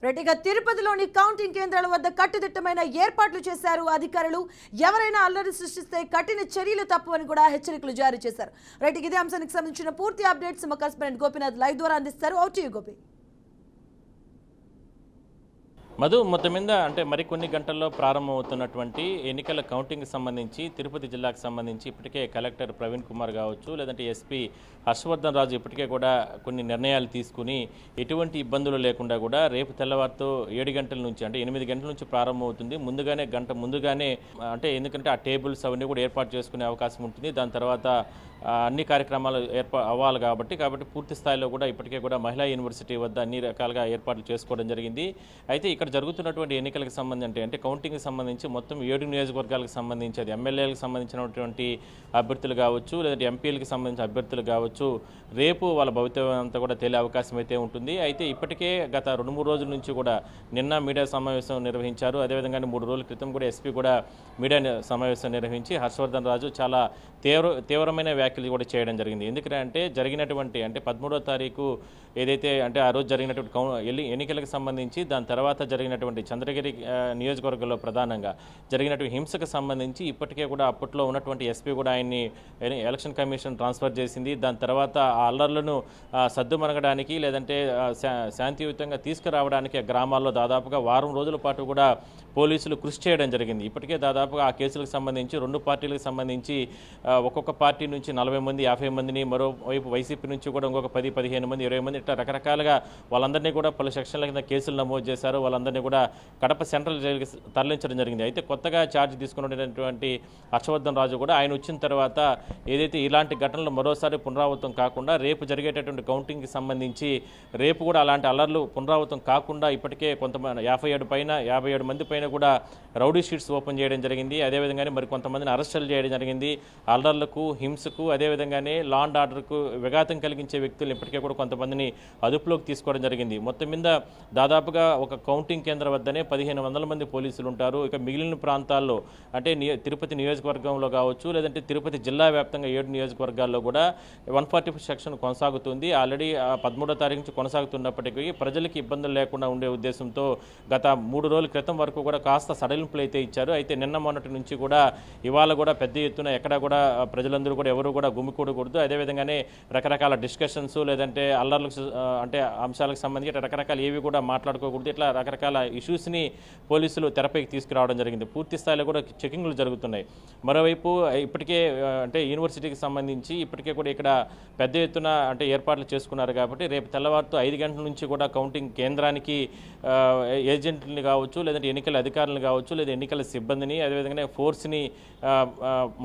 రెడ్డిగా తిరుపతిలోని కౌంటింగ్ కేంద్రాల వద్ద కట్టుదిట్టమైన ఏర్పాట్లు చేశారు అధికారులు. ఎవరైనా అల్లరి సృష్టిస్తే కఠిన చర్యలు తప్పవని కూడా హెచ్చరికలు జారీ చేశారు. రెడ్డికి ఇదే అంశానికి సంబంధించిన పూర్తి అప్డేట్స్ మా కరెస్పాండెంట్ గోపీనాథ్ లైవ్ ద్వారా అందిస్తారు. Over to you Gopi. Madhu, మొత్తం మీద అంటే మరికొన్ని గంటల్లో ప్రారంభమవుతున్నటువంటి ఎన్నికల కౌంటింగ్కి సంబంధించి తిరుపతి జిల్లాకు సంబంధించి ఇప్పటికే కలెక్టర్ ప్రవీణ్ కుమార్ కావచ్చు, లేదంటే ఎస్పీ హర్షవర్ధన్ రాజు ఇప్పటికే కూడా కొన్ని నిర్ణయాలు తీసుకుని ఎటువంటి ఇబ్బందులు లేకుండా కూడా రేపు తెల్లవారుతో 7 గంటల నుంచి అంటే 8 గంటల నుంచి ప్రారంభమవుతుంది. ముందుగానే గంట ముందుగానే అంటే ఎందుకంటే ఆ టేబుల్స్ అవన్నీ కూడా ఏర్పాటు చేసుకునే అవకాశం ఉంటుంది. దాని తర్వాత అన్ని కార్యక్రమాలు అవ్వాలి కాబట్టి పూర్తి స్థాయిలో కూడా ఇప్పటికే కూడా మహిళా యూనివర్సిటీ వద్ద అన్ని రకాలుగా ఏర్పాట్లు చేసుకోవడం జరిగింది. అయితే ఇక్కడ జరుగుతున్నటువంటి ఎన్నికలకు సంబంధించి అంటే కౌంటింగ్కి సంబంధించి మొత్తం 7 నియోజకవర్గాలకు సంబంధించి అది ఎమ్మెల్యేలకు సంబంధించినటువంటి అభ్యర్థులు కావచ్చు, లేదంటే ఎంపీలకు సంబంధించిన అభ్యర్థులు కావచ్చు, రేపు వాళ్ళ భవితవ్యం అంతా కూడా తేలే అవకాశం అయితే ఉంటుంది. అయితే ఇప్పటికే గత 2-3 రోజుల నుంచి కూడా నిన్న మీడియా సమావేశం నిర్వహించారు. అదేవిధంగా 3 రోజుల క్రితం కూడా ఎస్పీ కూడా మీడియా సమావేశం నిర్వహించి హర్షవర్ధన్ రాజు చాలా తీవ్రమైన వ్యాఖ్యలు కూడా చేయడం జరిగింది. ఎందుకంటే జరిగినటువంటి అంటే 13వ తారీఖు ఏదైతే అంటే ఆ రోజు జరిగినటువంటి ఎన్నికలకు సంబంధించి దాని తర్వాత జరిగినటువంటి చంద్రగిరి నియోజకవర్గంలో ప్రధానంగా జరిగినటువంటి హింసకు సంబంధించి ఇప్పటికే కూడా అప్పట్లో ఉన్నటువంటి ఎస్పీ కూడా ఆయన్ని ఎలక్షన్ కమిషన్ ట్రాన్స్ఫర్ చేసింది. దాని తర్వాత ఆ అల్లర్లను సద్దుమణగడానికి లేదంటే శాంతియుతంగా తీసుకురావడానికి గ్రామాల్లో దాదాపుగా వారం రోజుల పాటు కూడా పోలీసులు కృషి చేయడం జరిగింది. ఇప్పటికే దాదాపుగా ఆ కేసులకు సంబంధించి 2 పార్టీలకు సంబంధించి ఒక్కొక్క పార్టీ నుంచి 40 మంది 50 మందిని, మరోవైపు వైసీపీ నుంచి కూడా ఇంకొక 10-15 మంది 20 మంది ఇట్లా రకరకాలుగా వాళ్ళందరినీ కూడా పలు సెక్షన్ల కింద కేసులు నమోదు చేశారు. వాళ్ళందరినీ కూడా కడప సెంట్రల్ జైలుకి తరలించడం జరిగింది. అయితే కొత్తగా ఛార్జ్ తీసుకున్నటువంటి హర్షవర్ధన్ రాజు కూడా ఆయన వచ్చిన తర్వాత ఏదైతే ఇలాంటి ఘటనలు మరోసారి పునరావృతం కాకుండా రేపు జరిగేటటువంటి కౌంటింగ్కి సంబంధించి రేపు కూడా అలాంటి అల్లర్లు పునరావృతం కాకుండా ఇప్పటికే కొంతమంది 57 మంది పైన కూడా రౌడీ షీట్స్ ఓపెన్ చేయడం జరిగింది. అదేవిధంగానే మరి కొంతమందిని అరెస్టులు చేయడం జరిగింది. అల్లర్లకు, హింసకు, అదేవిధంగానే లా అండ్ ఆర్డర్కు విఘాతం కలిగించే వ్యక్తులు ఇప్పటికే కూడా కొంతమందిని అదుపులోకి తీసుకోవడం జరిగింది. మొత్తం మీద దాదాపుగా ఒక కౌంటింగ్ కేంద్రం వద్దనే 1500 మంది పోలీసులు ఉంటారు. ఇక మిగిలిన ప్రాంతాల్లో అంటే తిరుపతి నియోజకవర్గంలో కావచ్చు, లేదంటే తిరుపతి జిల్లా వ్యాప్తంగా 7 నియోజకవర్గాల్లో కూడా 144 సెక్షన్ కొనసాగుతుంది. ఆల్రెడీ 13వ తారీఖు నుంచి కొనసాగుతున్నప్పటికీ ప్రజలకు ఇబ్బందులు లేకుండా ఉండే ఉద్దేశంతో గత 3 రోజుల క్రితం వరకు కూడా కాస్త సడలింపులు అయితే ఇచ్చారు. అయితే నిన్న మొన్నటి నుంచి కూడా ఇవాళ కూడా పెద్ద ఎత్తున ఎక్కడా కూడా ప్రజలందరూ కూడా ఎవరు కూడా గుమికూడకూడదు. అదేవిధంగానే రకరకాల డిస్కషన్స్ లేదంటే అల్లర్లకు అంటే అంశాలకు సంబంధించి రకరకాల ఏవి కూడా మాట్లాడుకోకూడదు. ఇట్లా రకరకాల ఇష్యూస్ని పోలీసులు తెరపైకి తీసుకురావడం జరిగింది. పూర్తి స్థాయిలో కూడా చెకింగ్లు జరుగుతున్నాయి. మరోవైపు ఇప్పటికే అంటే యూనివర్సిటీకి సంబంధించి ఇప్పటికే కూడా ఇక్కడ పెద్ద ఎత్తున అంటే ఏర్పాట్లు చేసుకున్నారు కాబట్టి రేపు తెల్లవారుతో 5 గంటల నుంచి కూడా కౌంటింగ్ కేంద్రానికి ఏజెంట్లని కావచ్చు, లేదంటే ఎన్నికల అధికారులను కావచ్చు, లేదా ఎన్నికల సిబ్బందిని, అదేవిధంగా ఫోర్స్ని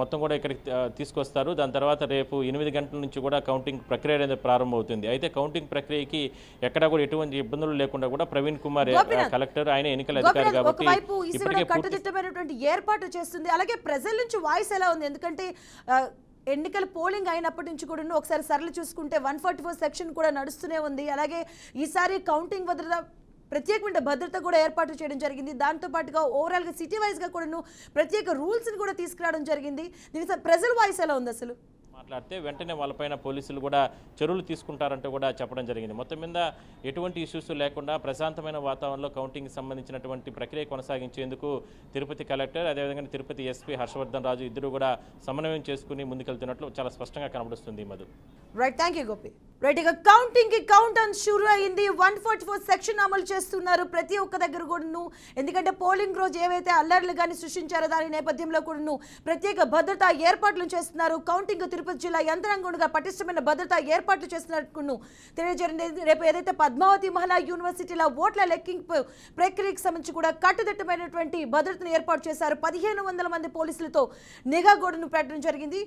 మొత్తం కూడా ఇక్కడికి తీసుకొస్తారు. దాని తర్వాత రేపు 8 గంటల నుంచి కూడా కౌంటింగ్ ప్రక్రియ అనేది ప్రారంభమవుతుంది. అయితే కౌంటింగ్ ప్రక్రియకి ఎక్కడా కూడా ఎటువంటి ఇబ్బందులు లేకుండా కూడా ప్రవీణ్ కుమార్ కలెక్టర్, ఆయన ఎన్నికల అధికారి కాబట్టి ఇప్పటికే కట్టుదిట్టమైనటువంటి ఏర్పాట్లు చేస్తుంది. అలాగే ప్రజల నుంచి వాయిస్ ఎలా ఉంది? ఎందుకంటే ఎన్నికల పోలింగ్ అయినప్పటి నుంచి కూడా ఒకసారి సరళి చూసుకుంటే 144 సెక్షన్ కూడా నడుస్తూనే ఉంది. అలాగే ఈసారి కౌంటింగ్ ప్రత్యేకమైన భద్రత కూడా ఏర్పాటు చేయడం జరిగింది. దాంతో పాటుగా ఓవరాల్గా సిటీ వైజ్గా కూడా ప్రత్యేక రూల్స్ని కూడా తీసుకురావడం జరిగింది. దీనికి ప్రజల వాయిస్ ఎలా ఉంది? అసలు మాట్లాడితే వెంటనే వాళ్ళపైన పోలీసులు కూడా చర్యలు తీసుకుంటారంటూ కూడా చెప్పడం జరిగింది. మొత్తం మీద ఎటువంటి ఇష్యూస్ లేకుండా ప్రశాంతమైన వాతావరణంలో కౌంటింగ్కి సంబంధించినటువంటి ప్రక్రియ కొనసాగించేందుకు తిరుపతి కలెక్టర్, అదేవిధంగా తిరుపతి ఎస్పీ హర్షవర్ధన్ రాజు ఇద్దరు కూడా సమన్వయం చేసుకుని ముందుకెళ్తున్నట్లు చాలా స్పష్టంగా కనబడుస్తుంది. Madhu, right, thank you Gopi. Right, ఇక కౌంటింగ్ కి కౌంట్ డౌన్ షురూ అయింది. 144 సెక్షన్ అమలు చేస్తున్నారు ప్రతి ఒక్క దగ్గర కూడాను. ఎందుకంటే పోలింగ్ రోజు ఏవైతే అల్లర్లు కానీ సృష్టించారో దాని నేపథ్యంలో కూడాను ప్రత్యేక భద్రతా ఏర్పాట్లు చేస్తున్నారు. కౌంటింగ్ తిరుపతి జిల్లా యంత్రాంగంగా పటిష్టమైన భద్రతా ఏర్పాట్లు చేస్తున్నట్టు తెలియజేయండి. రేపు ఏదైతే పద్మావతి మహిళా యూనివర్సిటీల ఓట్ల లెక్కింపు ప్రక్రియకు సంబంధించి కూడా కట్టుదిట్టమైనటువంటి భద్రతను ఏర్పాటు చేశారు. 1500 మంది పోలీసులతో నిఘా గోడను పెట్టడం జరిగింది.